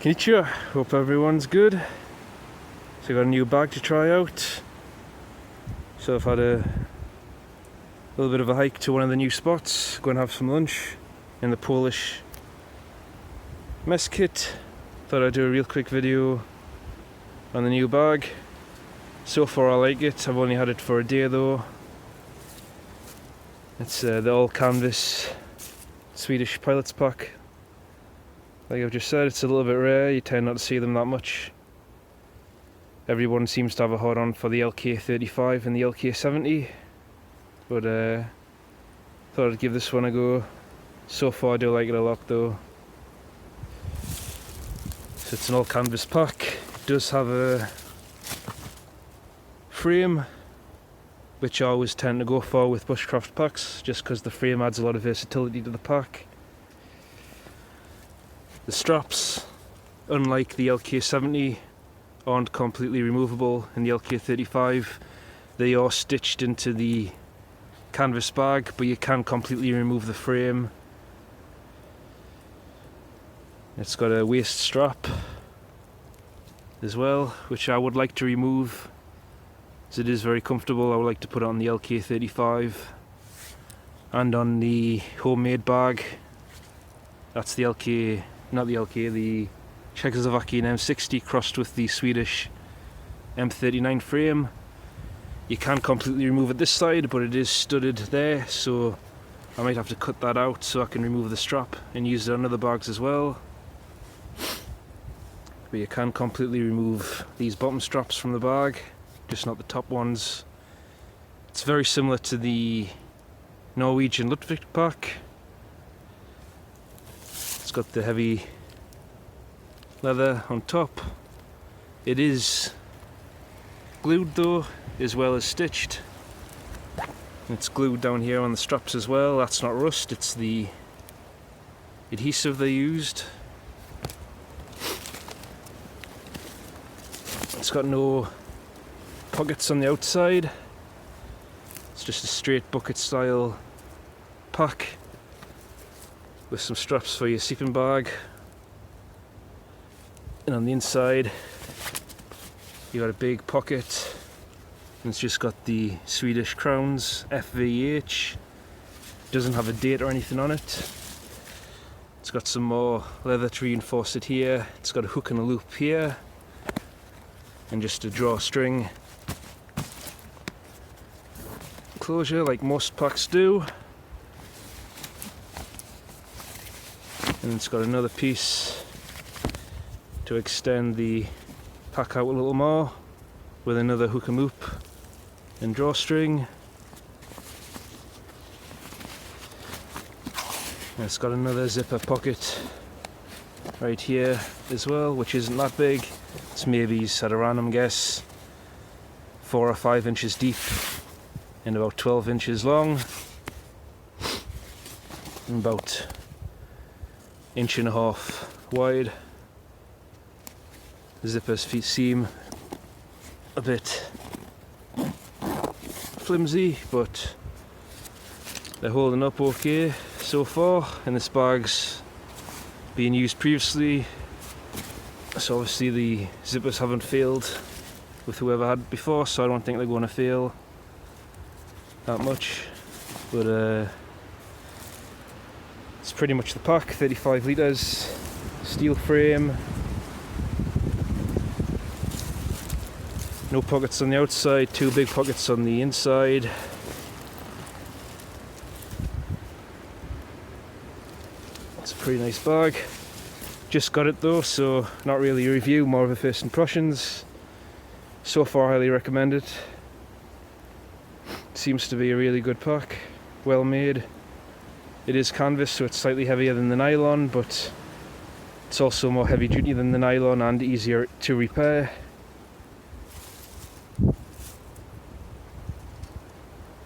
Konnichiwa, hope everyone's good. So I got a new bag to try out. So I've had a little bit of a hike to one of the new spots, go and have some lunch in the Polish mess kit. Thought I'd do a real quick video on the new bag. So far I like it, I've only had it for a day though. It's the all canvas Swedish pilot's pack. Like I've just said, it's a little bit rare, you tend not to see them that much. Everyone seems to have a hard on for the SL35 and the SL70, but thought I'd give this one a go. So far I do like it a lot though. So it's an all canvas pack. It does have a frame, which I always tend to go for with bushcraft packs, just because the frame adds a lot of versatility to the pack. The straps, unlike the SL70, aren't completely removable. In the SL35 they are stitched into the canvas bag, but you can completely remove the frame. It's got a waist strap as well, which I would like to remove as it is very comfortable. I would like to put it on the SL35 and on the homemade bag. That's the the Czechoslovakian M60 crossed with the Swedish M39 frame. You can completely remove it this side, but it is studded there, so I might have to cut that out so I can remove the strap and use it on other bags as well. But you can completely remove these bottom straps from the bag, just not the top ones. It's very similar to the Norwegian Rucksack pack. It's got the heavy leather on top. It is glued though, as well as stitched. It's glued down here on the straps as well. That's not rust, it's the adhesive they used. It's got no pockets on the outside. It's just a straight bucket style pack with some straps for your sleeping bag. And on the inside you got a big pocket, and it's just got the Swedish crowns, FVH. Doesn't have a date or anything on it. It's got some more leather to reinforce it here. It's got a hook and a loop here, and just a drawstring closure like most packs do. And it's got another piece to extend the pack out a little more with another hook and loop and drawstring. And it's got another zipper pocket right here as well, which isn't that big. It's maybe, at a random guess, 4 or 5 inches deep and about 12 inches long and about 1.5 inches wide. The zippers seem a bit flimsy, but they're holding up okay so far, and this bag's been used previously, so obviously the zippers haven't failed with whoever had before, so I don't think they're going to fail that much. But it's pretty much the pack. 35 litres, steel frame, no pockets on the outside, 2 big pockets on the inside. It's a pretty nice bag. Just got it though, so not really a review, more of a first impressions. So far highly recommend it. Seems to be a really good pack, well made. It is canvas, so it's slightly heavier than the nylon, but it's also more heavy duty than the nylon and easier to repair.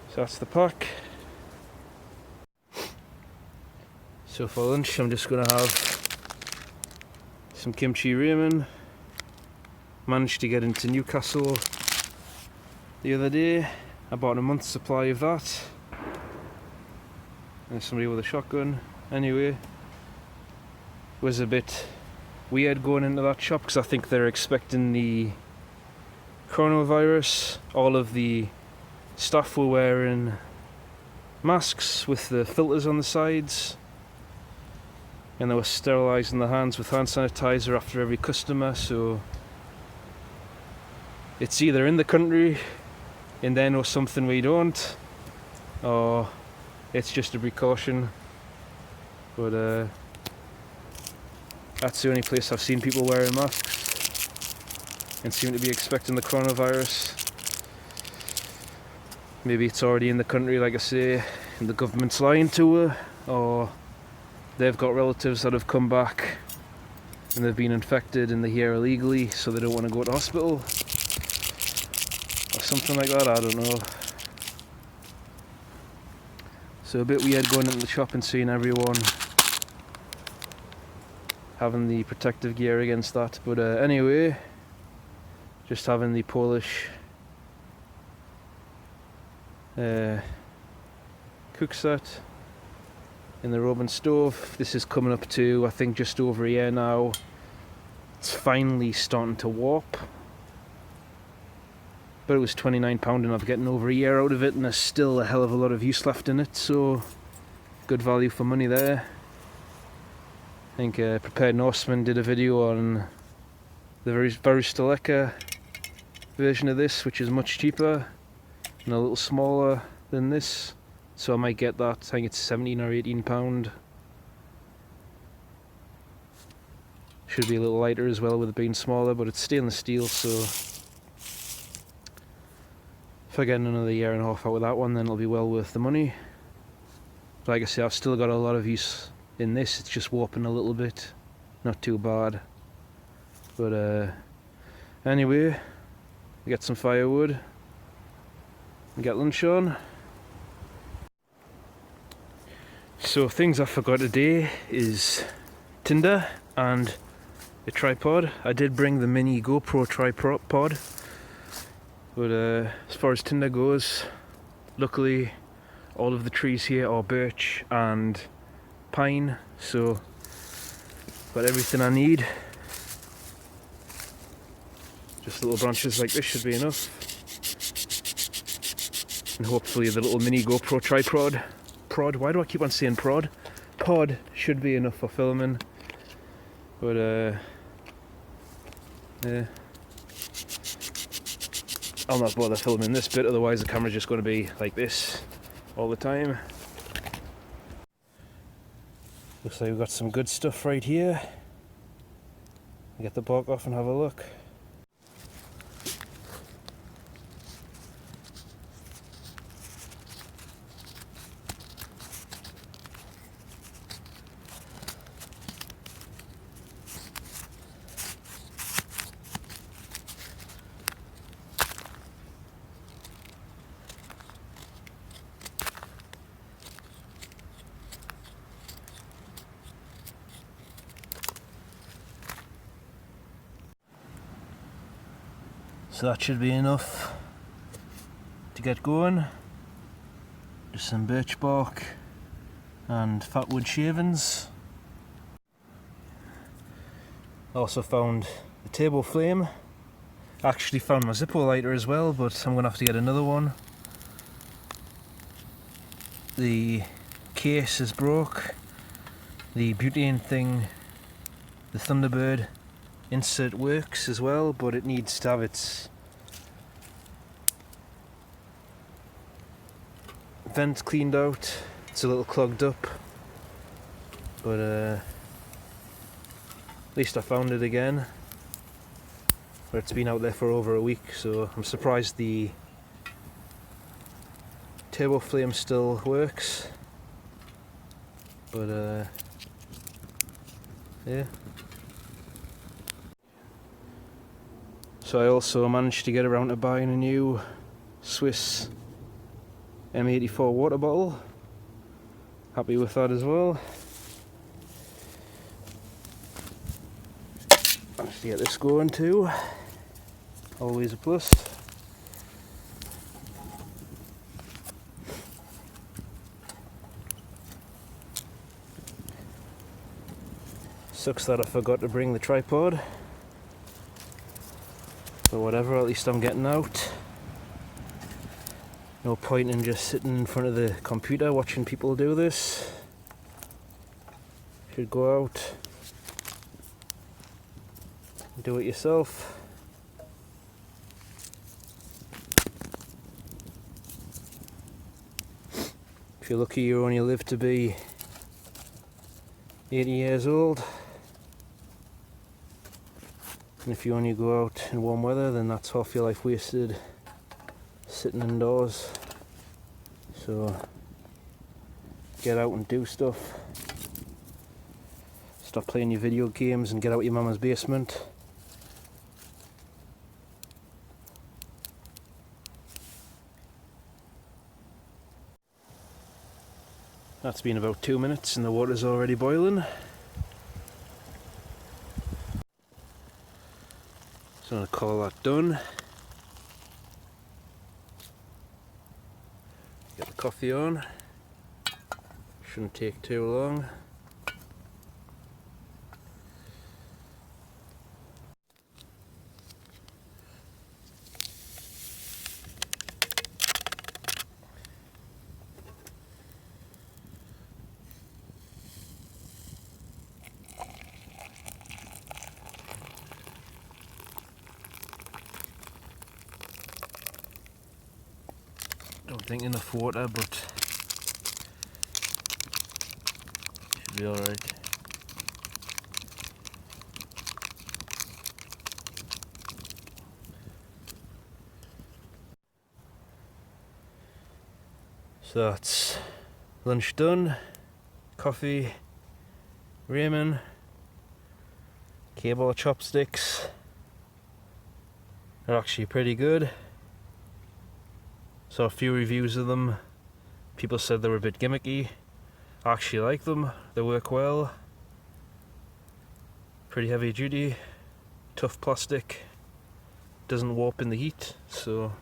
So that's the pack. So for lunch I'm just going to have some kimchi ramen. Managed to get into Newcastle the other day. I bought a month's supply of that. There's somebody with a shotgun. Anyway, was a bit weird going into that shop because I think they're expecting the coronavirus. All of the staff were wearing masks with the filters on the sides, and they were sterilising their hands with hand sanitizer after every customer, so it's either in the country and they know something we don't, or it's just a precaution. But that's the only place I've seen people wearing masks and seem to be expecting the coronavirus. Maybe it's already in the country, like I say, and the government's lying to her, or they've got relatives that have come back and they've been infected and they're here illegally, so they don't want to go to hospital or something like that. I don't know. So a bit weird going into the shop and seeing everyone having the protective gear against that. But anyway, just having the Polish cook set in the Roman stove. This is coming up to, I think, just over a year now. It's finally starting to warp, but it was £29 and I've getting over a year out of it, and there's still a hell of a lot of use left in it, so good value for money there. I think Prepared Norseman did a video on the Varustaleka version of this, which is much cheaper and a little smaller than this, so I might get that. I think it's £17 or £18. Should be a little lighter as well with it being smaller, but it's stainless steel, so if I get another year and a half out with that one, then it'll be well worth the money. Like I say, I've still got a lot of use in this. It's just warping a little bit, not too bad. But anyway, get some firewood and get lunch on. So things I forgot today is tinder and a tripod. I did bring the mini GoPro tripod, but as far as tinder goes, luckily all of the trees here are birch and pine, so got everything I need. Just little branches like this should be enough, and hopefully the little mini GoPro tripod why do I keep on saying pod should be enough for filming. But yeah, I'll not bother filming this bit, otherwise the camera's just going to be like this all the time. Looks like we've got some good stuff right here. Get the bark off and have a look. So that should be enough to get going. Just some birch bark and fatwood shavings. Also found the table flame. Actually found my Zippo lighter as well, but I'm going to have to get another one. The case is broke. The butane thing, the Thunderbird insert works as well, but it needs to have its vent cleaned out. It's a little clogged up, but at least I found it again. But it's been out there for over a week, so I'm surprised the table flame still works. But yeah. So I also managed to get around to buying a new Swiss M84 water bottle. Happy with that as well. Managed to get this going too. Always a plus. Sucks that I forgot to bring the tripod. But whatever, at least I'm getting out. No point in just sitting in front of the computer watching people do this. Should go out and do it yourself. If you're lucky, you only live to be 80 years old. And if you only go out in warm weather, then that's half your life wasted sitting indoors. So get out and do stuff. Stop playing your video games and get out your mama's basement. That's been about 2 minutes and the water's already boiling. So I'm going to call that done. Get the coffee on. Shouldn't take too long. Don't think enough water, but should be alright. So that's lunch done, coffee, ramen, cable chopsticks. They're actually pretty good. Saw a few reviews of them. People said they were a bit gimmicky. I actually like them. They work well. Pretty heavy duty, tough plastic. Doesn't warp in the heat, so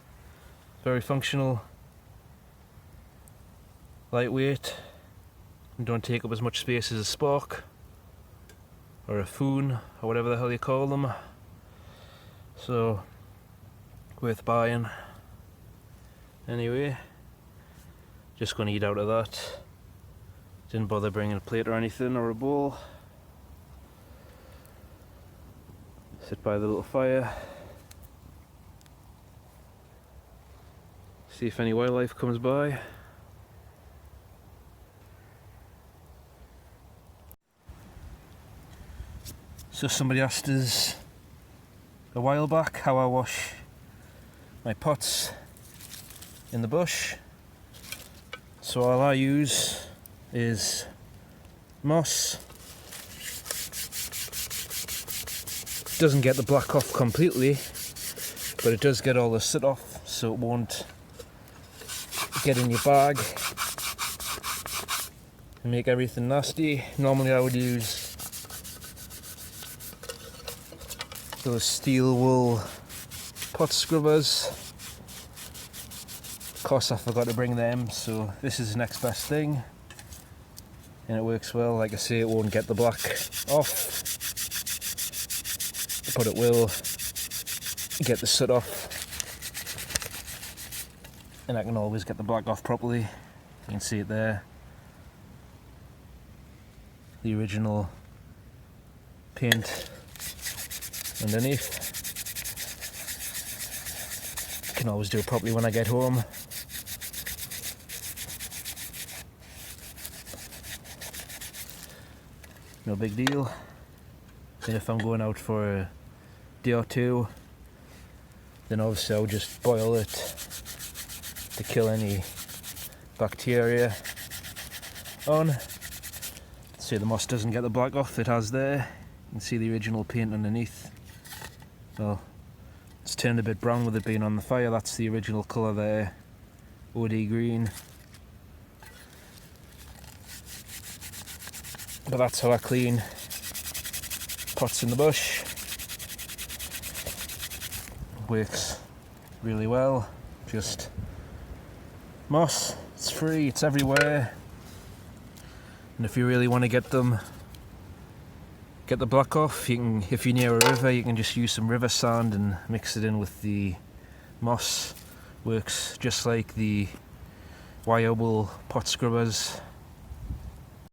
very functional. Lightweight. And don't take up as much space as a Spark or a Foon or whatever the hell you call them. So worth buying. Anyway, just gonna eat out of that. Didn't bother bringing a plate or anything or a bowl. Sit by the little fire. See if any wildlife comes by. So somebody asked us a while back how I wash my pots in the bush. So all I use is moss. Doesn't get the black off completely, but it does get all the soot off, so it won't get in your bag and make everything nasty. Normally I would use those steel wool pot scrubbers. Of course I forgot to bring them, so this is the next best thing, and it works well. Like I say, it won't get the black off, but it will get the soot off, and I can always get the black off properly. You can see it there, the original paint underneath. I can always do it properly when I get home. No big deal. And if I'm going out for a day or two, then obviously I'll just boil it to kill any bacteria on. See, the moss doesn't get the black off, it has there. You can see the original paint underneath. Well, it's turned a bit brown with it being on the fire. That's the original colour there, OD green. But that's how I clean pots in the bush. Works really well. Just moss, it's free, it's everywhere. And if you really want to get them get the black off, you can, if you're near a river, you can just use some river sand and mix it in with the moss. Works just like the Wyoble pot scrubbers.